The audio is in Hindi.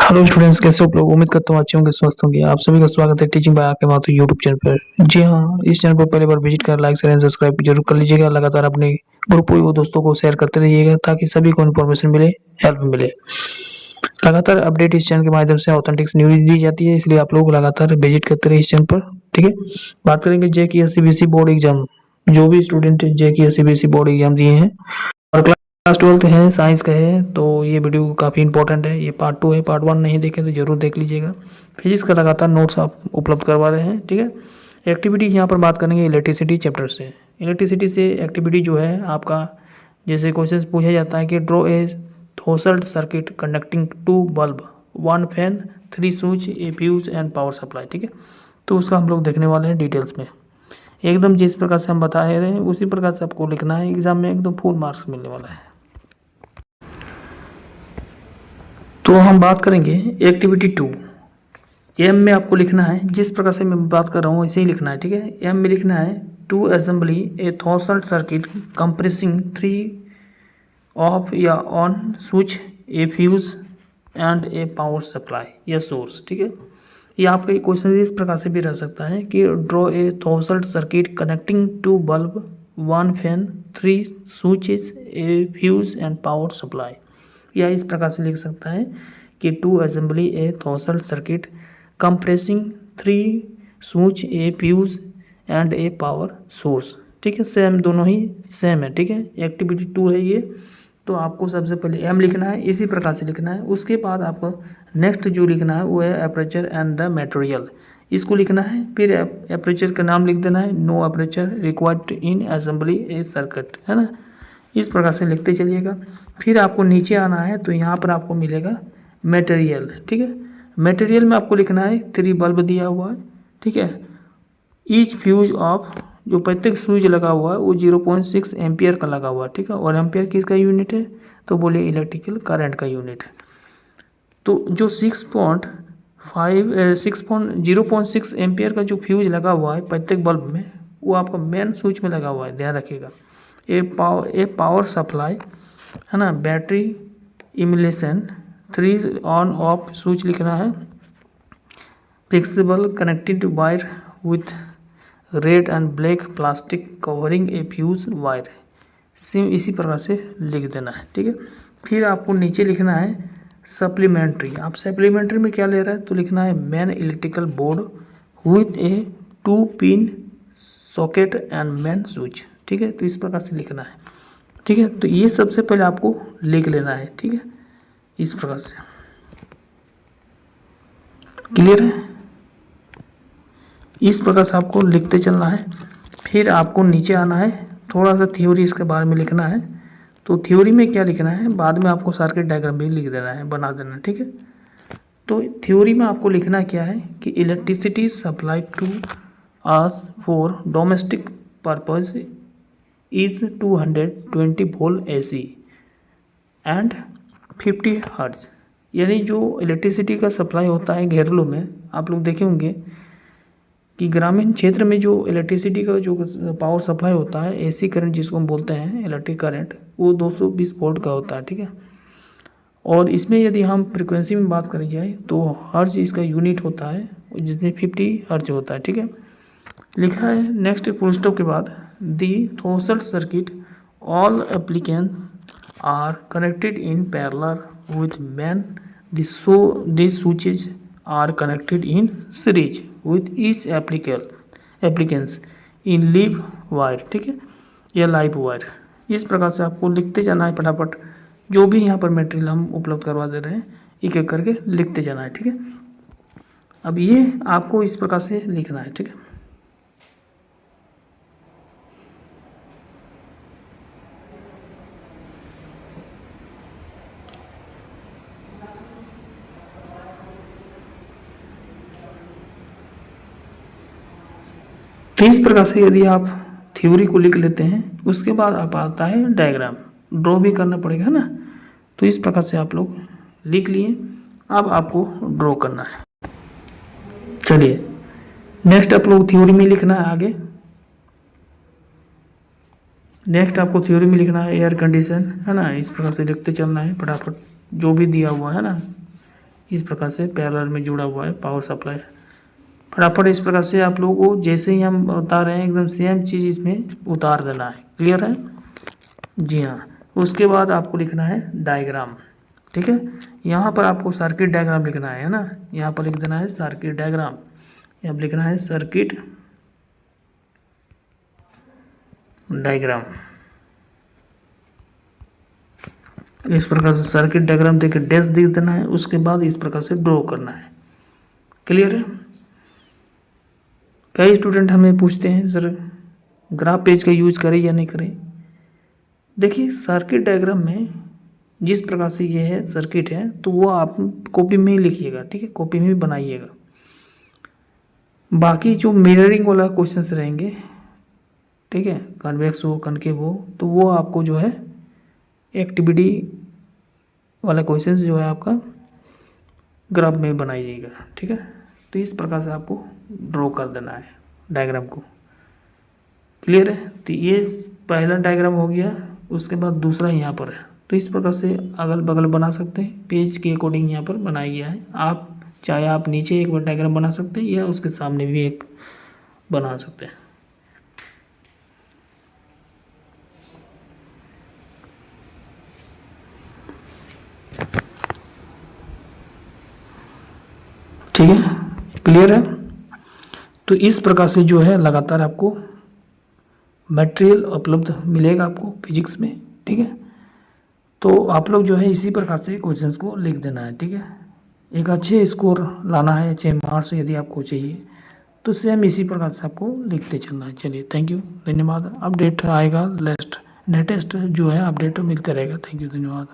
हेलो स्टूडेंट्स, कैसे हो आप लोग। उम्मीद करता हूँ अच्छे होंगे, स्वस्थ होंगे। आप सभी का स्वागत है टीचिंग बाय आके माथुर यूट्यूब चैनल पर। जी हाँ, इस चैनल पर पहली बार विजिट कर लाइक शेयर एंड सब्सक्राइब जरूर कर लीजिएगा। लगातार अपने ग्रुप और दोस्तों को शेयर करते रहिएगा ताकि सभी को इन्फॉर्मेशन मिले, हेल्प मिले। लगातार अपडेट इस चैनल के माध्यम से ऑथेंटिक न्यूज दी जाती है, इसलिए आप लोग लगातार विजिट करते रहिए इस चैनल पर। ठीक है, बात करेंगे जे की सीबीएसई बोर्ड एग्जाम। जो भी स्टूडेंट जे की सीबीएसई बोर्ड एग्जाम दिए हैं और क्लास 12th है, साइंस का है, तो ये वीडियो काफ़ी इंपॉर्टेंट है। ये पार्ट 2 है, पार्ट 1 नहीं देखे तो जरूर देख लीजिएगा। फिजिक्स का लगातार नोट्स आप उपलब्ध करवा रहे हैं। ठीक है, एक्टिविटी यहाँ पर बात करेंगे इलेक्ट्रिसिटी चैप्टर से। इलेक्ट्रिसिटी से एक्टिविटी जो है आपका, जैसे क्वेश्चन पूछा जाता है कि draw a household circuit conducting 2 bulb, 1 fan, 3 switch, a fuse and power supply. ठीक है, तो उसका हम लोग देखने वाले हैं डिटेल्स में। एकदम जिस प्रकार से हम बता रहे हैं उसी प्रकार से आपको लिखना है, एग्जाम में एकदम फुल मार्क्स मिलने वाला है। तो हम बात करेंगे एक्टिविटी 2। एम में आपको लिखना है, जिस प्रकार से मैं बात कर रहा हूँ वैसे ही लिखना है। ठीक है, एम में लिखना है to assembly a household circuit compressing 3 off या on switch, a fuse and a power supply या सोर्स। ठीक है, ये आपका क्वेश्चन इस प्रकार से भी रह सकता है कि draw a household circuit connecting 2 bulb, 1 fan, 3 switches, a fuse and power supply. या इस प्रकार से लिख सकता है कि to assembly a household circuit compressing 3 switch, a fuse and a power source. ठीक है, सेम, दोनों ही सेम है। ठीक है, एक्टिविटी 2 है ये। तो आपको सबसे पहले एम लिखना है, इसी प्रकार से लिखना है। उसके बाद आपको नेक्स्ट जो लिखना है वो है अपर्चर एंड द मटेरियल, इसको लिखना है। फिर अपर्चर का नाम लिख देना है, no aperture required in assembly a circuit, है ना। इस प्रकार से लिखते चलिएगा। फिर आपको नीचे आना है तो यहाँ पर आपको मिलेगा मटेरियल। ठीक है, मटेरियल में आपको लिखना है 3 बल्ब दिया हुआ है। ठीक है, ईच फ्यूज ऑफ, जो प्रत्येक स्विच लगा हुआ है वो 0.6 एम्पियर का लगा हुआ है। ठीक है, और एम्पियर किसका यूनिट है, तो बोलिए इलेक्ट्रिकल करंट का यूनिट है। तो जो 0.6 एम्पियर का जो फ्यूज लगा हुआ है प्रत्येक बल्ब में, वो आपका मेन स्विच में लगा हुआ है, ध्यान रखिएगा। ए पावर सप्लाई, है ना, battery emulation, 3 on off switch लिखना है, flexible connected wire with red and black plastic covering A fuse wire. Same इसी प्रकार से लिख देना है। ठीक है, फिर आपको नीचे लिखना है सप्लीमेंट्री। आप सप्लीमेंट्री में क्या ले रहा है, तो लिखना है main electrical board with A 2 pin socket and main switch. ठीक है, तो इस प्रकार से लिखना है। ठीक है, तो ये सबसे पहले आपको लिख लेना है। ठीक है, इस प्रकार से क्लियर है। इस प्रकार से आपको लिखते चलना है। फिर आपको नीचे आना है, थोड़ा सा थ्योरी इसके बारे में लिखना है। तो थ्योरी में क्या लिखना है, बाद में आपको सर्किट डायग्राम भी लिख देना है, बना देना है। ठीक है, तो थ्योरी में आपको लिखना क्या है कि electricity supply to us for domestic purpose is 220 volt AC and 50 hertz. यानी जो इलेक्ट्रिसिटी का सप्लाई होता है घरेलू में, आप लोग देखे होंगे कि ग्रामीण क्षेत्र में जो इलेक्ट्रिसिटी का जो पावर सप्लाई होता है, AC करंट जिसको हम बोलते हैं इलेक्ट्रिक करंट, वो 220 वोल्ट का होता है। ठीक है, और इसमें यदि हम फ्रिक्वेंसी में बात करी जाए तो हर्ज इसका यूनिट होता है, जिसमें 50 हर्ज होता है। ठीक है, लिखा है नेक्स्ट फुल स्टॉप के बाद the household circuit all appliances are connected in parallel with main this switches are connected in series with each appliance in live wire. ठीक है, या लाइव वायर। इस प्रकार से आपको लिखते जाना है फटाफट। जो भी यहाँ पर मटेरियल हम उपलब्ध करवा दे रहे हैं एक एक करके लिखते जाना है। ठीक है, अब ये आपको इस प्रकार से लिखना है। ठीक है, तो इस प्रकार से यदि आप थ्योरी को लिख लेते हैं, उसके बाद आप आता है डायग्राम, ड्रॉ भी करना पड़ेगा ना। तो इस प्रकार से आप लोग लिख लिए, अब आपको ड्रॉ करना है। चलिए नेक्स्ट आप लोग थ्योरी में लिखना है आगे। नेक्स्ट आपको थ्योरी में लिखना है एयर कंडीशन, है ना। इस प्रकार से लिखते चलना है फटाफट, जो भी दिया हुआ है ना इस प्रकार से पैरेलल में जुड़ा हुआ है पावर सप्लाई। फटाफट इस प्रकार से आप लोगों को जैसे ही हम बता रहे हैं एकदम सेम चीज़ इसमें उतार देना है। क्लियर है? जी हाँ। उसके बाद आपको लिखना है डायग्राम। ठीक है, यहाँ पर आपको सर्किट डायग्राम लिखना है ना, यहाँ पर लिख देना है सर्किट डायग्राम। यहाँ पर लिखना है सर्किट डायग्राम। इस प्रकार से सर्किट डायग्राम देके डैश दे देना है। उसके बाद इस प्रकार से ड्रॉ करना है। क्लियर है? कई स्टूडेंट हमें पूछते हैं सर ग्राफ पेज का यूज करें या नहीं करें। देखिए सर्किट डायग्राम में जिस प्रकार से ये है सर्किट है तो वो आप कॉपी में ही लिखिएगा। ठीक है, कॉपी में ही बनाइएगा। बाकी जो मिररिंग वाला क्वेश्चंस रहेंगे, ठीक है, कन्वेक्स हो कनकेव हो, तो वो आपको जो है एक्टिविटी वाला क्वेश्चंस जो है आपका ग्राफ में बनाइएगा। ठीक है, तो इस प्रकार से आपको ड्रॉ कर देना है डायग्राम को। क्लियर है? तो ये पहला डायग्राम हो गया। उसके बाद दूसरा यहाँ पर है, तो इस प्रकार से अगल बगल बना सकते हैं। पेज के अकॉर्डिंग यहाँ पर बनाया गया है। आप चाहे आप नीचे एक बार डायग्राम बना सकते हैं या उसके सामने भी एक बना सकते हैं। ठीक है, क्लियर है? तो इस प्रकार से जो है लगातार आपको मटेरियल उपलब्ध मिलेगा आपको फिजिक्स में। ठीक है, तो आप लोग जो है इसी प्रकार से क्वेश्चंस को लिख देना है। ठीक है, एक अच्छे स्कोर लाना है, अच्छे मार्क्स यदि आपको चाहिए तो सेम इसी प्रकार से आपको लिखते चलना है। चलिए, थैंक यू, धन्यवाद। अपडेट आएगा लेटेस्ट जो है अपडेट मिलते रहेगा। थैंक यू, धन्यवाद।